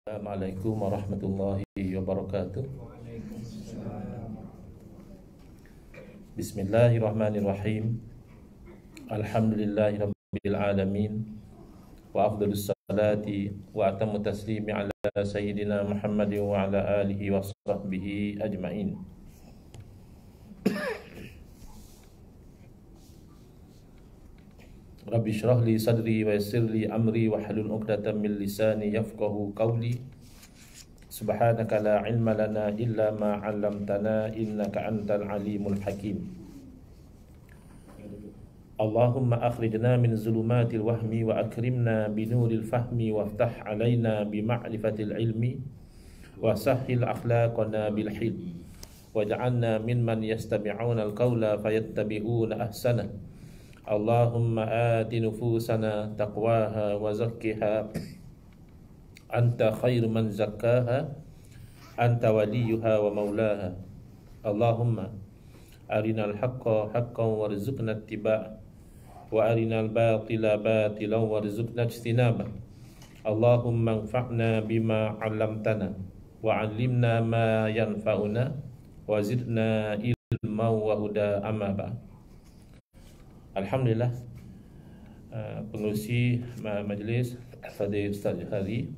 Assalamualaikum warahmatullahi wabarakatuh. Bismillahirrahmanirrahim. Alhamdulillahirabbil alamin. Wa afdhalus salati wa atammu taslimi ala sayyidina Muhammadin wa ala alihi wa sahbihi ajmain. Rabbi syrah li sadri wa yassir li amri wa halul 'uqdatam min lisani yafqahu qawli. Subhanaka la ilma lana illa ma 'allamtana innaka antal alimul hakim. Allahumma akhrijna min zulumatil wahmi wa akrimna binuril fahmi waftah 'alaina bima'rifatil ilmi wa sahhil akhlaqana bil hilm waj'alna mimman yastami'una al-qawla fayattabi'una ahsana. Allahumma ati nufusana taqwaha wa zakkiha anta khairu man zakkaha anta waliyuha wa maulaha. Allahumma arinal haqqa haqqan warzuqna ittiba'a wa arinal batila batilan warzuqna ijtinaba. Allahumma anfa'na bima 'allamtana wa 'allimna ma yanfa'una wa zidna ilman wa huda amma ba'd. Alhamdulillah, pengerusi majlis, Fadil Ustaz Hari,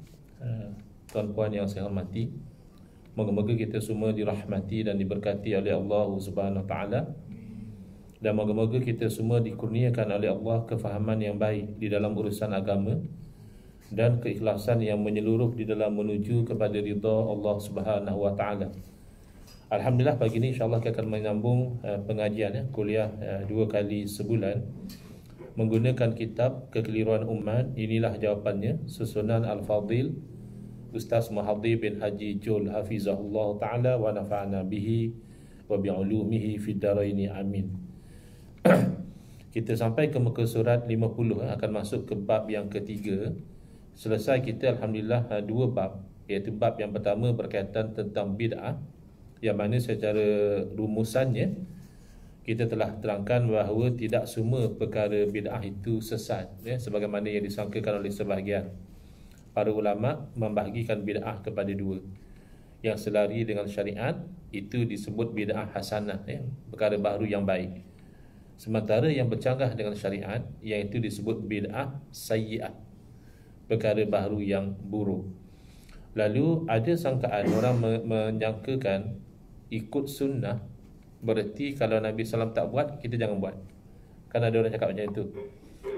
tuan-puan yang saya hormati, moga-moga kita semua dirahmati dan diberkati oleh Allah Subhanahu Wa Taala, dan moga-moga kita semua dikurniakan oleh Allah kefahaman yang baik di dalam urusan agama dan keikhlasan yang menyeluruh di dalam menuju kepada ridha Allah Subhanahu Wa Taala. Alhamdulillah, pagi ini insyaAllah kita akan menyambung pengajian kuliah 2 kali sebulan menggunakan kitab Kekeliruan Umat. Inilah jawapannya, susunan Al-Fadhil Ustaz Muhadhir bin Haji Jul Hafizahullah Ta'ala wa nafa'ana bihi wa bi'ulumihi fid daraini amin. Kita sampai ke muka surat 50, akan masuk ke bab yang ketiga. Selesai kita Alhamdulillah 2 bab, iaitu bab yang pertama berkaitan tentang bid'ah, yang mana secara rumusannya kita telah terangkan bahawa tidak semua perkara bid'ah itu sesat, sebagaimana yang disangkakan oleh sebahagian. Para ulama membahagikan bid'ah kepada 2. Yang selari dengan syariat itu disebut bid'ah hasanah, perkara baru yang baik. Sementara yang bercanggah dengan syariat, iaitu disebut bid'ah sayyi'ah, perkara baru yang buruk. Lalu ada sangkaan orang menyangkakan ikut sunnah bererti kalau Nabi SAW tak buat, kita jangan buat. Kan ada orang cakap macam itu.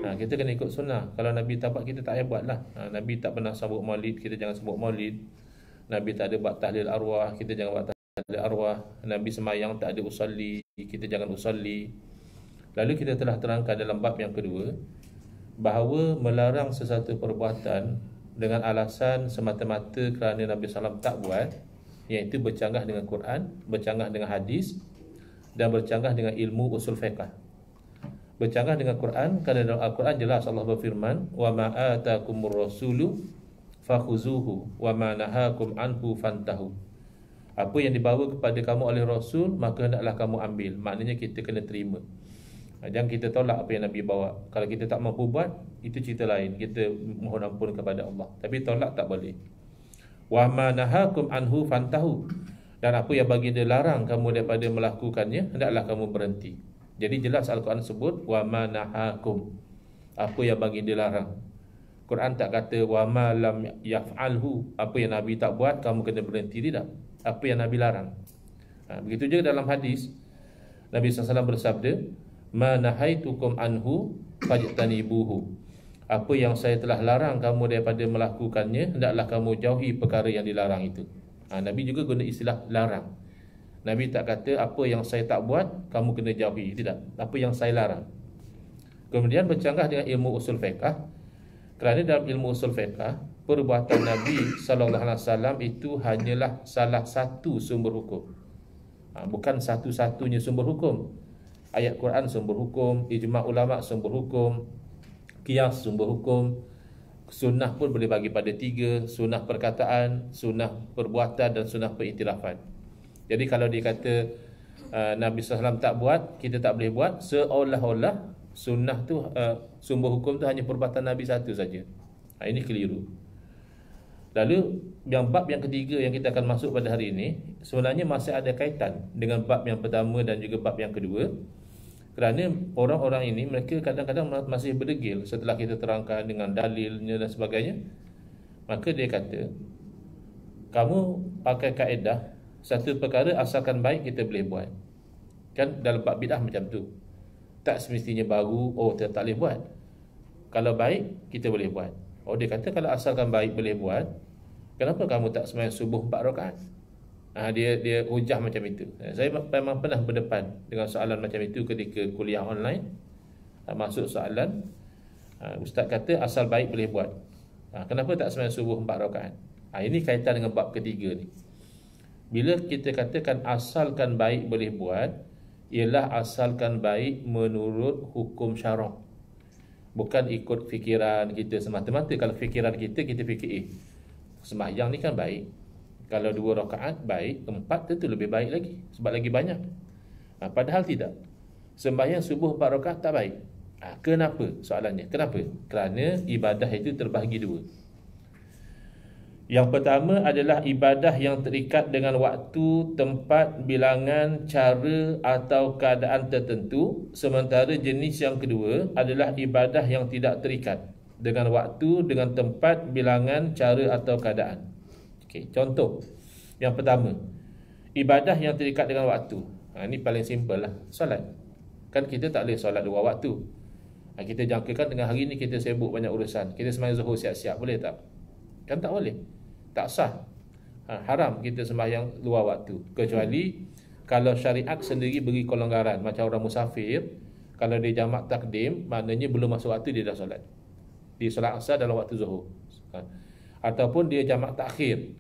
Kita kena ikut sunnah. Kalau Nabi tak buat, kita tak payah buat lah. Nabi tak pernah sambut maulid, kita jangan sambut maulid. Nabi tak ada buat tahlil arwah, kita jangan buat tahlil arwah. Nabi semayang tak ada usalli, kita jangan usalli. Lalu kita telah terangkan dalam bab yang kedua bahawa melarang sesuatu perbuatan dengan alasan semata-mata kerana Nabi SAW tak buat, iaitu bercanggah dengan Quran, bercanggah dengan hadis, dan bercanggah dengan ilmu usul fiqh. Bercanggah dengan Quran, kerana dalam Al-Quran jelas Allah berfirman, wa ma atakumur rasulu fakhuzuhu wa ma nahakum anhu fantahu. Apa yang dibawa kepada kamu oleh Rasul, maka hendaklah kamu ambil. Maknanya kita kena terima. Jangan kita tolak apa yang Nabi bawa. Kalau kita tak mampu buat, itu cerita lain, kita mohon ampun kepada Allah. Tapi tolak tak boleh. Wa ma nahakum anhu fantahu. Dan apa yang baginda larang kamu daripada melakukannya, hendaklah kamu berhenti. Jadi jelas Al-Quran sebut wa ma nahakum, apa yang baginda larang. Quran tak kata wa ma lam yaf'alhu, apa yang Nabi tak buat kamu kena berhenti, tidak. Apa yang Nabi larang. Begitu juga dalam hadis Nabi SAW bersabda, ma nahaitukum anhu fajtanibuhu. Apa yang saya telah larang kamu daripada melakukannya, hendaklah kamu jauhi perkara yang dilarang itu. Nabi juga guna istilah larang. Nabi tak kata apa yang saya tak buat, kamu kena jauhi. Tidak, apa yang saya larang. Kemudian bercanggah dengan ilmu usul fiqh, kerana dalam ilmu usul fiqh, perbuatan Nabi SAW itu hanyalah salah satu sumber hukum. Bukan satu-satunya sumber hukum. Ayat Quran sumber hukum, ijma' ulama sumber hukum, qiyas sumber hukum, sunnah pun boleh bagi pada 3, sunnah perkataan, sunnah perbuatan dan sunnah periktirafan. Jadi kalau dia kata Nabi SAW tak buat, kita tak boleh buat, seolah-olah sunnah tu sumber hukum tu hanya perbuatan Nabi satu saja. Ini keliru. Lalu bab yang ketiga yang kita akan masuk pada hari ini sebenarnya masih ada kaitan dengan bab yang pertama dan juga bab yang kedua. Kerana orang-orang ini mereka kadang-kadang masih berdegil setelah kita terangkan dengan dalilnya dan sebagainya. Maka dia kata, kamu pakai kaedah satu perkara asalkan baik kita boleh buat. Kan dalam bab bidah macam tu. Tak semestinya baru, tak boleh buat. Kalau baik kita boleh buat. Dia kata kalau asalkan baik boleh buat, kenapa kamu tak sembahyang subuh 4 rakaat? Dia hujah macam itu. Saya memang pernah berdepan dengan soalan macam itu ketika kuliah online. Masuk soalan, ustaz kata asal baik boleh buat. Kenapa tak sembahyang subuh 4 rakaat? Ini kaitan dengan bab ketiga ni. Bila kita katakan asalkan baik boleh buat, ialah asalkan baik menurut hukum syarak. Bukan ikut fikiran kita semata-mata. Kalau fikiran kita fikir, sembahyang ni kan baik. Kalau 2 rakaat baik, 4 tentu lebih baik lagi, sebab lagi banyak. Padahal tidak. Sembahyang subuh 4 rakaat tak baik. Kenapa? Soalannya, kenapa? Kerana ibadah itu terbahagi 2. Yang pertama adalah ibadah yang terikat dengan waktu, tempat, bilangan, cara atau keadaan tertentu. Sementara jenis yang kedua adalah ibadah yang tidak terikat dengan waktu, dengan tempat, bilangan, cara atau keadaan. Contoh yang pertama, ibadah yang terikat dengan waktu. Ini paling simple lah, solat. Kan kita tak boleh solat 2 waktu. Kita jangkakan dengan hari ni kita sibuk banyak urusan, kita sembahyang zuhur siap-siap, boleh tak? Kan tak boleh, tak sah. Haram kita sembahyang 2 waktu. Kecuali kalau syariat sendiri beri kelonggaran. Macam orang musafir, kalau dia jamak takdim, maknanya belum masuk waktu dia dah solat. Dia solat asar dalam waktu zuhur. Ataupun dia jamak takhir,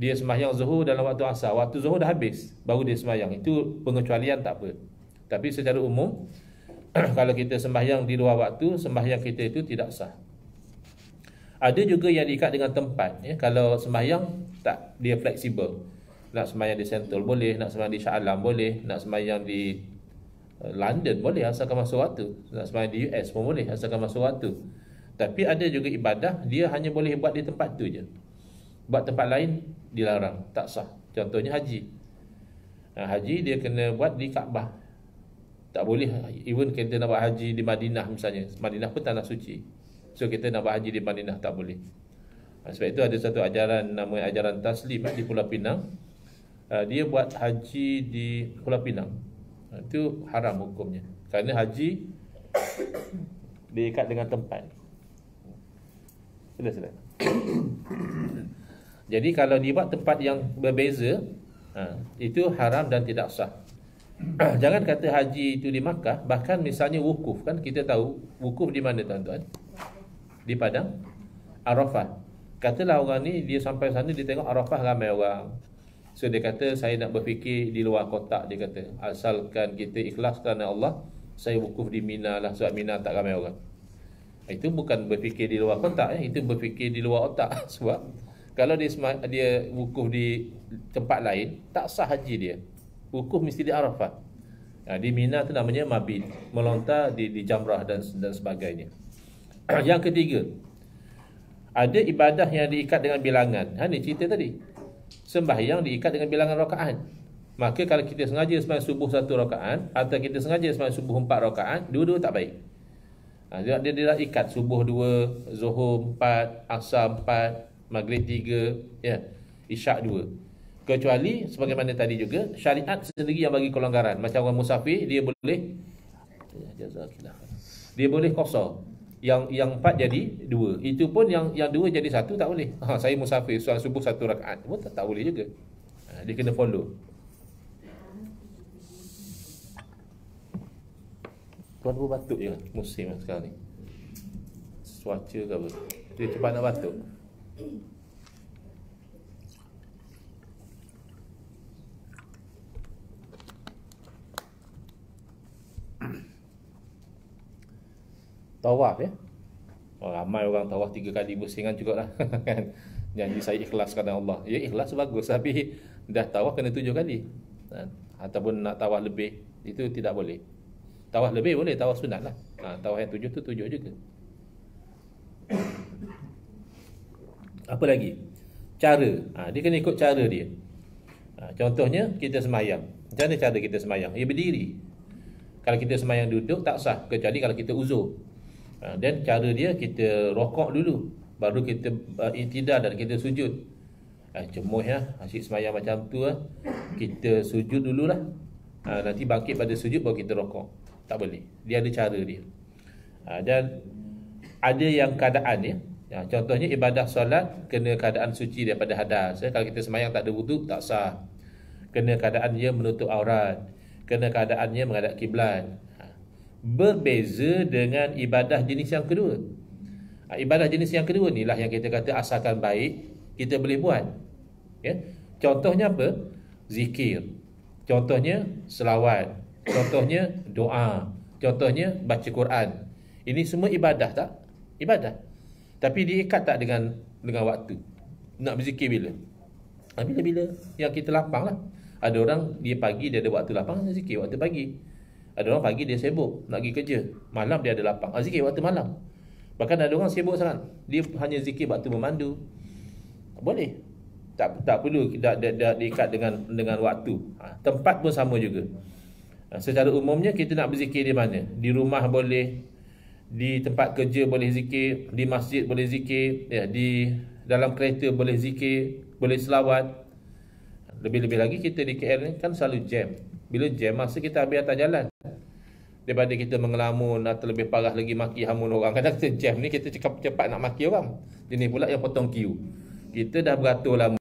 dia sembahyang zuhur dalam waktu asar, waktu zuhur dah habis baru dia sembahyang. Itu pengecualian, tak apa. Tapi secara umum kalau kita sembahyang di 2 waktu, sembahyang kita itu tidak sah. Ada juga yang diikat dengan tempat, Kalau sembahyang tak, dia fleksibel. Nak sembahyang di Sentul boleh, nak sembahyang di Shah Alam boleh, nak sembahyang di London boleh asalkan masuk waktu, nak sembahyang di US pun boleh asalkan masuk waktu. Tapi ada juga ibadah dia hanya boleh buat di tempat tu je. Buat tempat lain dilarang, tak sah. Contohnya haji. Haji dia kena buat di Kaabah. Tak boleh, even kita nak buat haji di Madinah misalnya. Madinah pun tanah suci. So kita nak buat haji di Madinah tak boleh. Sebab itu ada satu ajaran namanya ajaran Taslim di Pulau Pinang. Dia buat haji di Pulau Pinang. Itu haram hukumnya. Kerana haji diikat dengan tempat. Sudah. Jadi kalau dibuat tempat yang berbeza, itu haram dan tidak sah. Jangan kata haji itu di Makkah. Bahkan misalnya wukuf, kan kita tahu wukuf di mana tuan-tuan? Di Padang Arafah. Katalah orang ni dia sampai sana, dia tengok Arafah ramai orang. So dia kata saya nak berfikir di luar kotak. Dia kata asalkan kita ikhlas kerana Allah, saya wukuf di Mina lah, sebab Mina tak ramai orang. Itu bukan berfikir di luar kotak, itu berfikir di luar otak. Sebab kalau dia wukuf di tempat lain, tak sah haji dia. Wukuf mesti di Arafah. Di Mina tu namanya mabit, melontar di jamrah dan sebagainya. Yang ketiga, ada ibadah yang diikat dengan bilangan. Ni cerita tadi, sembahyang diikat dengan bilangan rakaat. Maka kalau kita sengaja sembahyang subuh 1 rakaat, atau kita sengaja sembahyang subuh 4 rakaat, dua-dua tak baik. Dia dah ikat subuh 2, zuhur 4, asar 4, maghrib 3, isyak 2. Kecuali sebagaimana tadi juga, syariat sendiri yang bagi kelonggaran. Macam orang musafir, dia boleh qasar. Yang 4 jadi 2. Itu pun yang 2 jadi 1 tak boleh. Saya musafir, solat subuh 1 rakaat pun tak boleh juga. Dia kena follow. Tuan pun batuk je musim sekarang ni. Cuaca ke apa, dia cepat nak batuk. Tawaf ramai orang tawaf 3 kali bersingan juga lah. Kan? Janji saya ikhlas kerana Allah. Ya ikhlas bagus, tapi dah tawaf kena 7 kali. Ataupun nak tawaf lebih, itu tidak boleh. Tawaf lebih boleh, tawaf sunat lah. Tawaf yang 7 tu 7 juga. Apa lagi? cara. Dia kena ikut cara dia. Contohnya kita semayang. Macam mana cara kita semayang? Ia berdiri. Kalau kita semayang duduk tak sah, kecuali kalau kita uzur. Dan cara dia kita rokok dulu, baru kita i'tidal dan kita sujud. Cemuh ya, asyik semayang macam tu kita sujud dululah. Nanti bangkit pada sujud baru kita rokok. Tak boleh. Dia ada cara dia. Dan ada yang keadaan ya. Contohnya ibadah solat kena keadaan suci daripada hadas. Kalau kita semayang tak ada wudu tak sah. Kena keadaan dia menutup aurat, kena keadaannya menghadap kiblat. Berbeza dengan ibadah jenis yang kedua. Ibadah jenis yang kedua ni lah yang kita kata asalkan baik kita boleh buat. Ya. Contohnya apa? Zikir. Contohnya selawat. Contohnya doa. Contohnya baca Quran. Ini semua ibadah tak? Ibadah. Tapi diikat tak dengan waktu? Nak berzikir bila? Bila-bila yang kita lapang lah. Ada orang dia pagi dia ada waktu lapang, dia zikir waktu pagi. Ada orang pagi dia sibuk nak pergi kerja, malam dia ada lapang, zikir waktu malam. Bahkan ada orang sibuk sangat, dia hanya zikir waktu memandu. Boleh. Tak perlu diikat dengan waktu. Tempat pun sama juga. Secara umumnya kita nak berzikir di mana? Di rumah boleh, di tempat kerja boleh zikir, di masjid boleh zikir, ya, di dalam kereta boleh zikir, boleh selawat. Lebih-lebih lagi kita di KL ni kan selalu jam. Bila jam, masa kita habis atas jalan. Daripada kita mengelamun atau lebih parah lagi maki hamun orang. Kadang kita jam ni kita cepat nak maki orang. Ini pula yang potong queue. Kita dah beratur lama